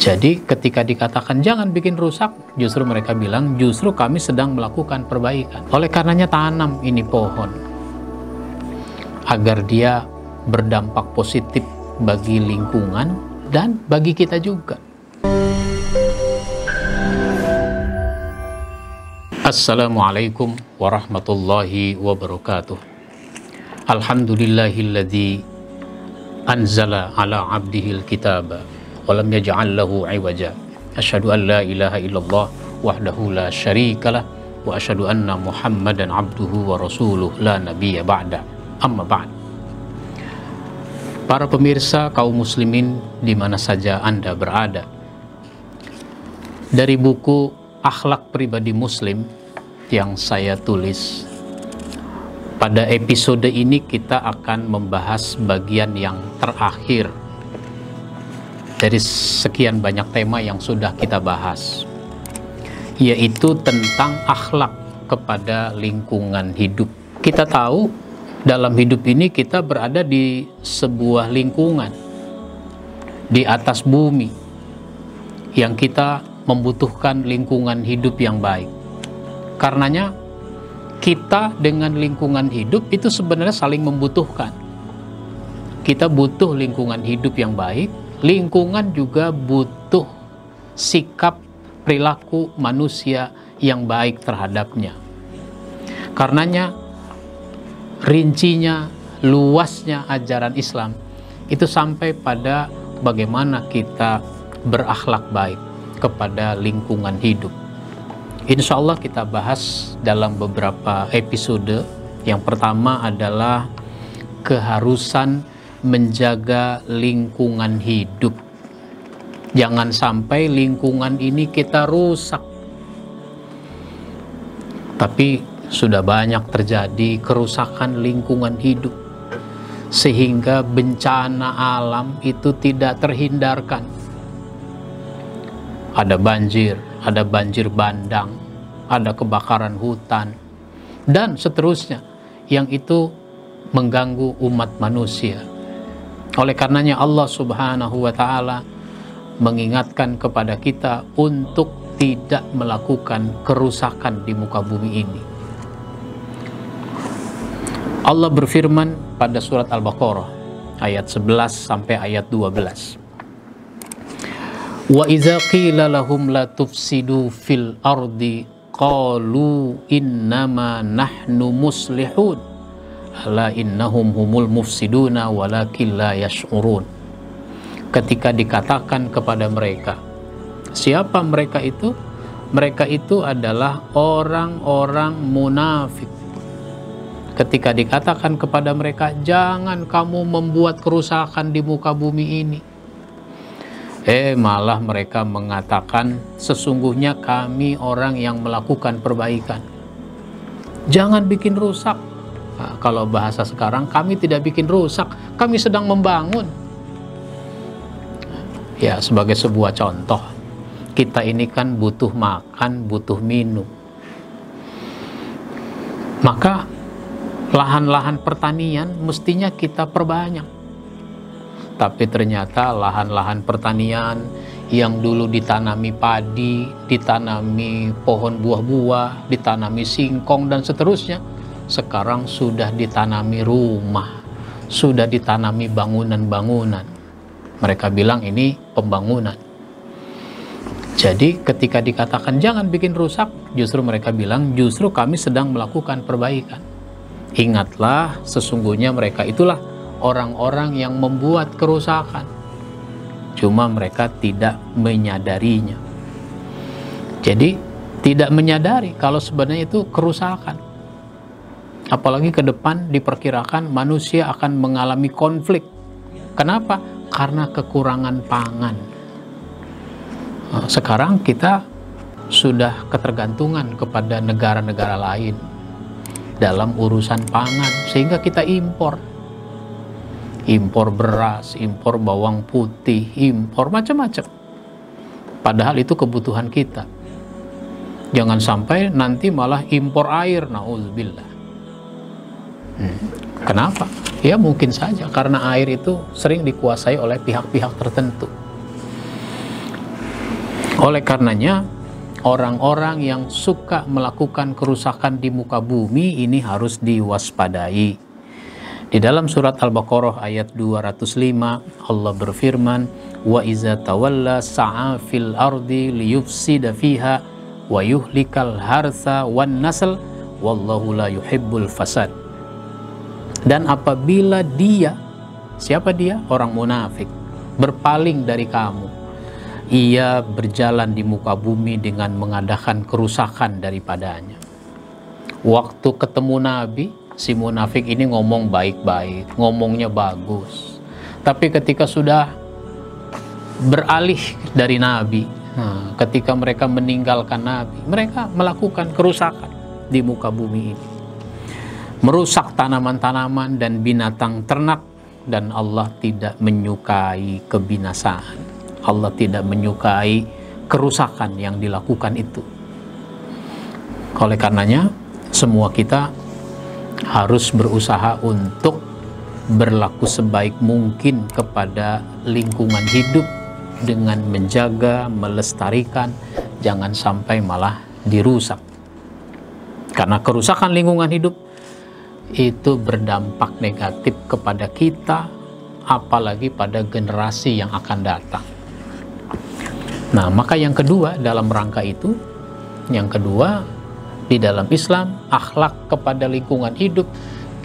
Jadi ketika dikatakan jangan bikin rusak, justru mereka bilang justru kami sedang melakukan perbaikan. Oleh karenanya tanam ini pohon agar dia berdampak positif bagi lingkungan dan bagi kita juga. Assalamualaikum warahmatullahi wabarakatuh. Alhamdulillahilladzi anzala ala abdihil kitaba walam yaj'al lahu 'iwaja. Asyhadu an la ilaha illallah wahdahu la syarikalah wa asyhadu anna Muhammadan abduhu wa rasuluh la nabiyya ba'da. Amma ba'd. Para pemirsa kaum muslimin di mana saja Anda berada. Dari buku Akhlak Pribadi Muslim yang saya tulis, pada episode ini kita akan membahas bagian yang terakhir dari sekian banyak tema yang sudah kita bahas, yaitu tentang akhlak kepada lingkungan hidup. Kita tahu dalam hidup ini kita berada di sebuah lingkungan di atas bumi yang kita membutuhkan lingkungan hidup yang baik. Karenanya kita dengan lingkungan hidup itu sebenarnya saling membutuhkan. Kita butuh lingkungan hidup yang baik, lingkungan juga butuh sikap perilaku manusia yang baik terhadapnya. Karenanya rincinya, luasnya ajaran Islam itu sampai pada bagaimana kita berakhlak baik kepada lingkungan hidup. Insya Allah kita bahas dalam beberapa episode. Yang pertama adalah keharusan menjaga lingkungan hidup. Jangan sampai lingkungan ini kita rusak. Tapi sudah banyak terjadi kerusakan lingkungan hidup, sehingga bencana alam itu tidak terhindarkan. Ada banjir, ada banjir bandang, ada kebakaran hutan, dan seterusnya yang itu mengganggu umat manusia. Oleh karenanya Allah Subhanahu wa Ta'ala mengingatkan kepada kita untuk tidak melakukan kerusakan di muka bumi ini. Allah berfirman pada surat Al-Baqarah ayat 11 sampai ayat 12. Wa idza qila lahum la tufsidu fil ardi qalu innama nahnu muslihun ala innahum humul mufsiduna walakin la yash'urun. Ketika dikatakan kepada mereka, siapa mereka itu? Mereka itu adalah orang-orang munafik. Ketika dikatakan kepada mereka, jangan kamu membuat kerusakan di muka bumi ini, malah mereka mengatakan sesungguhnya kami orang yang melakukan perbaikan. Jangan bikin rusak. Nah, kalau bahasa sekarang, kami tidak bikin rusak, kami sedang membangun. Ya, sebagai sebuah contoh, kita ini kan butuh makan, butuh minum. Maka lahan-lahan pertanian mestinya kita perbanyak. Tapi ternyata lahan-lahan pertanian yang dulu ditanami padi, ditanami pohon buah-buah, ditanami singkong dan seterusnya, sekarang sudah ditanami rumah, sudah ditanami bangunan-bangunan. Mereka bilang ini pembangunan. Jadi ketika dikatakan jangan bikin rusak, justru mereka bilang justru kami sedang melakukan perbaikan. Ingatlah, sesungguhnya mereka itulah orang-orang yang membuat kerusakan. Cuma mereka tidak menyadarinya. Jadi tidak menyadari kalau sebenarnya itu kerusakan. Apalagi ke depan diperkirakan manusia akan mengalami konflik. Kenapa? Karena kekurangan pangan. Sekarang kita sudah ketergantungan kepada negara-negara lain dalam urusan pangan, sehingga kita impor beras, impor bawang putih, impor macam-macam. Padahal itu kebutuhan kita. Jangan sampai nanti malah impor air, na'udzubillah. Kenapa? Ya mungkin saja karena air itu sering dikuasai oleh pihak-pihak tertentu. Oleh karenanya, orang-orang yang suka melakukan kerusakan di muka bumi ini harus diwaspadai. Di dalam surat Al-Baqarah ayat 205, Allah berfirman, "Wa iza tawalla sa'a fil ardi liyufsida fiha wa yuhlikal hartha wan nasl wallahu la yuhibbul fasad." Dan apabila dia, siapa dia? Orang munafik, berpaling dari kamu, ia berjalan di muka bumi dengan mengadakan kerusakan daripadanya. Waktu ketemu Nabi, si munafik ini ngomong baik-baik, ngomongnya bagus. Tapi ketika sudah beralih dari Nabi, ketika mereka meninggalkan Nabi, mereka melakukan kerusakan di muka bumi ini. Merusak tanaman-tanaman dan binatang ternak, dan Allah tidak menyukai kebinasaan. Allah tidak menyukai kerusakan yang dilakukan itu. Oleh karenanya, semua kita harus berusaha untuk berlaku sebaik mungkin kepada lingkungan hidup dengan menjaga, melestarikan, jangan sampai malah dirusak. Karena kerusakan lingkungan hidup itu berdampak negatif kepada kita, apalagi pada generasi yang akan datang. Nah, maka yang kedua dalam rangka itu, yang kedua, di dalam Islam, akhlak kepada lingkungan hidup,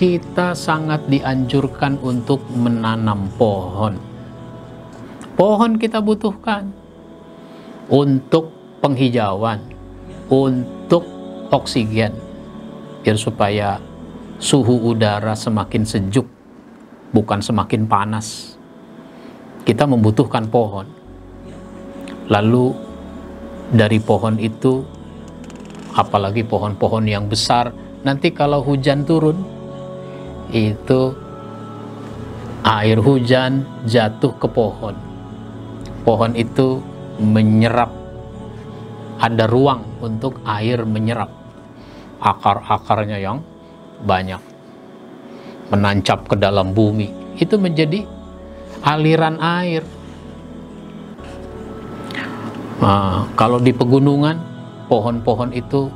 kita sangat dianjurkan untuk menanam pohon. Pohon kita butuhkan untuk penghijauan, untuk oksigen, biar supaya suhu udara semakin sejuk, bukan semakin panas. Kita membutuhkan pohon. Lalu dari pohon itu, apalagi pohon-pohon yang besar, nanti kalau hujan turun, itu air hujan jatuh ke pohon. Pohon itu menyerap, ada ruang untuk air menyerap. Akar-akarnya yang banyak menancap ke dalam bumi, itu menjadi aliran air. Nah, kalau di pegunungan, pohon-pohon itu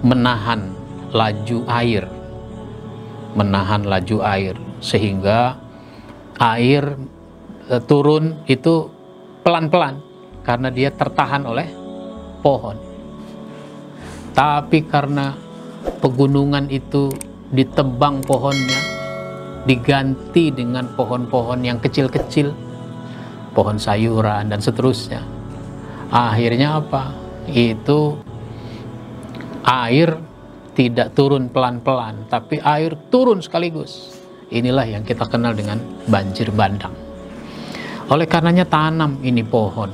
menahan laju air, sehingga air turun itu pelan-pelan karena dia tertahan oleh pohon. Tapi karena pegunungan itu ditebang pohonnya, diganti dengan pohon-pohon yang kecil-kecil, pohon sayuran dan seterusnya, akhirnya apa? Itu air tidak turun pelan-pelan, tapi air turun sekaligus. Inilah yang kita kenal dengan banjir bandang. Oleh karenanya tanam ini pohon,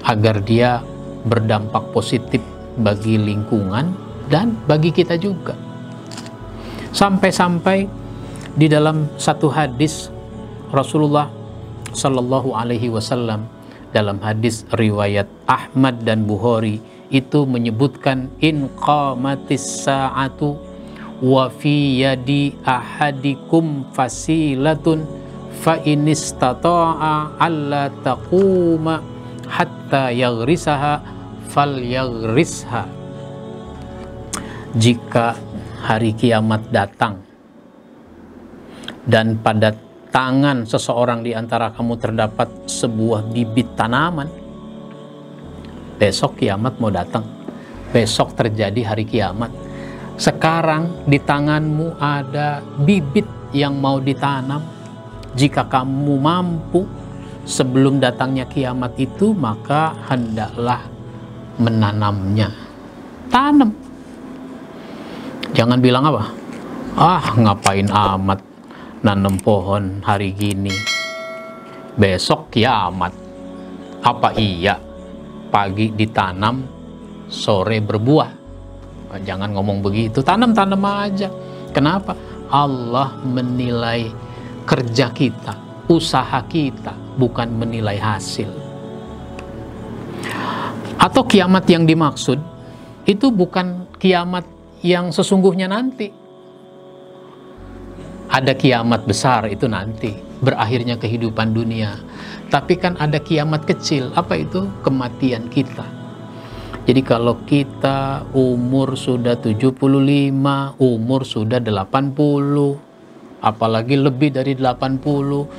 agar dia berdampak positif bagi lingkungan dan bagi kita juga. Sampai-sampai di dalam satu hadis Rasulullah Shallallahu Alaihi Wasallam, dalam hadis riwayat Ahmad dan Bukhari, itu menyebutkan, in qamatis sa'atu wa fi yadi ahadikum fasilatun fa in istata'a alla taquma hatta yaghrisaha falyaghrisha. Jika hari kiamat datang dan pada tangan seseorang di antara kamu terdapat sebuah bibit tanaman, besok kiamat mau datang, besok terjadi hari kiamat. Sekarang di tanganmu ada bibit yang mau ditanam. Jika kamu mampu sebelum datangnya kiamat itu, maka hendaklah menanamnya. Tanam. Jangan bilang apa? Ah, ngapain amat nanam pohon hari gini, besok kiamat. Apa iya pagi ditanam, sore berbuah? Jangan ngomong begitu, tanam-tanam aja. Kenapa? Allah menilai kerja kita, usaha kita, bukan menilai hasil. Atau kiamat yang dimaksud itu bukan kiamat yang sesungguhnya nanti. Ada kiamat besar itu nanti. berakhirnya kehidupan dunia. Tapi kan ada kiamat kecil. Apa itu? Kematian kita. Jadi kalau kita umur sudah 75, umur sudah 80, apalagi lebih dari 80,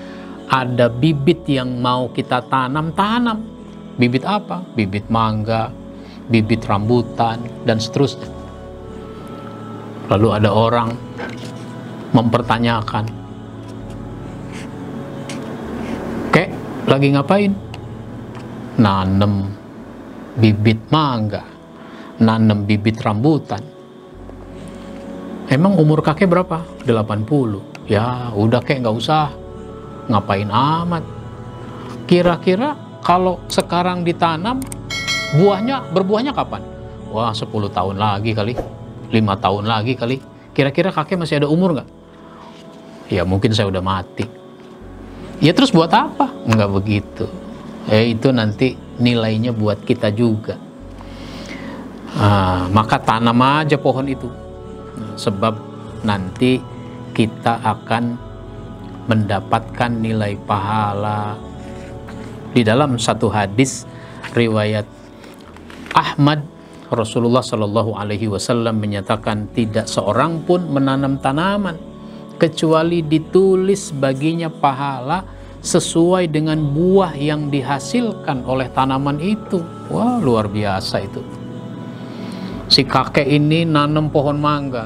ada bibit yang mau kita tanam. Bibit apa? Bibit mangga, bibit rambutan, dan seterusnya. Lalu ada orang mempertanyakan, "Kek, lagi ngapain?" "Nanem bibit mangga, nanem bibit rambutan." "Emang umur kakek berapa?" 80. "Ya udah kek, nggak usah, ngapain amat. Kira-kira kalau sekarang ditanam, berbuahnya kapan?" "Wah, 10 tahun lagi kali, 5 tahun lagi kali." "Kira-kira kakek masih ada umur nggak?" "Ya mungkin saya udah mati." "Ya terus buat apa?" Nggak begitu. Itu nanti nilainya buat kita juga. Maka tanam aja pohon itu. Sebab nanti kita akan mendapatkan nilai pahala. Di dalam satu hadis riwayat Ahmad, Rasulullah Shallallahu Alaihi Wasallam menyatakan, tidak seorang pun menanam tanaman kecuali ditulis baginya pahala sesuai dengan buah yang dihasilkan oleh tanaman itu. Wah, luar biasa itu. Si kakek ini nanam pohon mangga,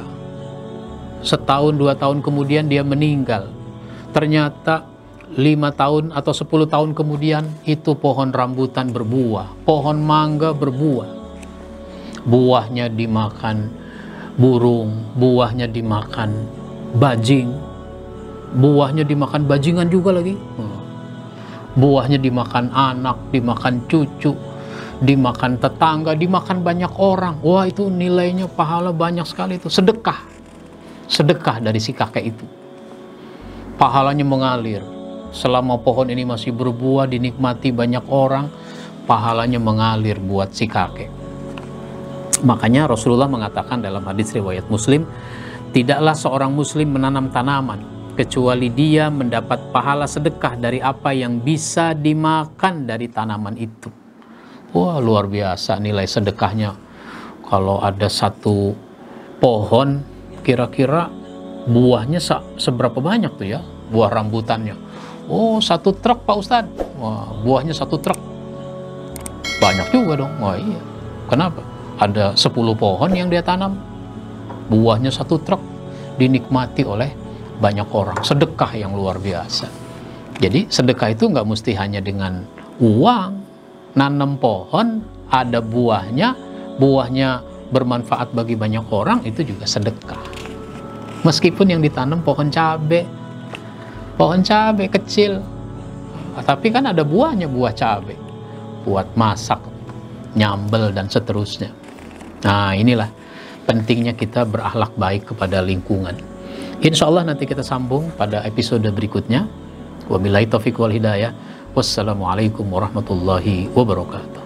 setahun 2 tahun kemudian dia meninggal. Ternyata 5 tahun atau 10 tahun kemudian itu pohon rambutan berbuah, pohon mangga berbuah. Buahnya dimakan burung, buahnya dimakan bajing, buahnya dimakan bajingan juga lagi. Buahnya dimakan anak, dimakan cucu, dimakan tetangga, dimakan banyak orang. Wah, itu nilainya pahala banyak sekali itu. Sedekah dari si kakek itu. Pahalanya mengalir. Selama pohon ini masih berbuah, dinikmati banyak orang, pahalanya mengalir buat si kakek. Makanya Rasulullah mengatakan dalam hadis riwayat Muslim, tidaklah seorang muslim menanam tanaman kecuali dia mendapat pahala sedekah dari apa yang bisa dimakan dari tanaman itu. Wah, luar biasa nilai sedekahnya. Kalau ada satu pohon, kira-kira buahnya seberapa banyak tuh ya, buah rambutannya? Oh, 1 truk Pak Ustadz. Wah, buahnya 1 truk. Banyak juga dong. Wah iya. Kenapa? Ada 10 pohon yang dia tanam, buahnya 1 truk, dinikmati oleh banyak orang. Sedekah yang luar biasa. Jadi sedekah itu nggak mesti hanya dengan uang. Nanam pohon, ada buahnya, buahnya bermanfaat bagi banyak orang, itu juga sedekah. Meskipun yang ditanam pohon cabai kecil, tapi kan ada buahnya, buah cabai, buat masak, nyambel, dan seterusnya. Nah, inilah pentingnya kita berakhlak baik kepada lingkungan. Insya Allah nanti kita sambung pada episode berikutnya. Wabillahi taufiq wal hidayah. Wassalamualaikum warahmatullahi wabarakatuh.